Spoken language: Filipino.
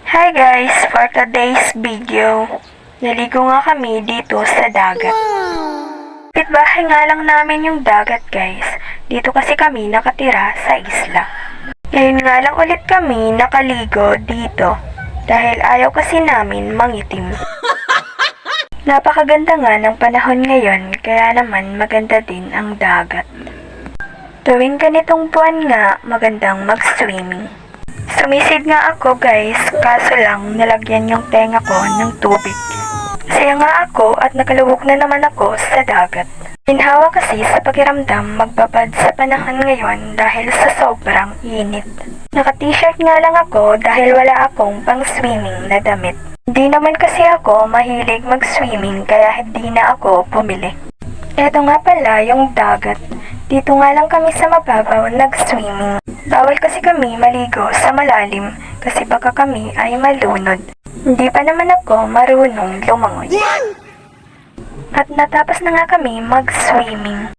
Hi guys! For today's video, naligo nga kami dito sa dagat. Pitbahay nga lang namin yung dagat guys. Dito kasi kami nakatira sa isla. Ngayon nga lang ulit kami nakaligo dito dahil ayaw kasi namin mangitim. Napakaganda nga ng panahon ngayon kaya naman maganda din ang dagat. Tuwing ganitong buwan nga magandang mag-swimming. Sumisid nga ako guys, kaso lang nalagyan yung tenga ko ng tubig. Saya nga ako at nakalubog na naman ako sa dagat. Ginhawa kasi sa pakiramdam magbabad sa panahon ngayon dahil sa sobrang init. Naka-t-shirt nga lang ako dahil wala akong pang swimming na damit. Hindi naman kasi ako mahilig mag-swimming kaya hindi na ako bumili. Eto nga pala yung dagat. Dito nga lang kami sa mababaw nag-swimming. Bawal kasi kami maligo sa malalim kasi baka kami ay malunod. Hindi pa naman ako marunong lumangoy. At natapos na nga kami mag-swimming.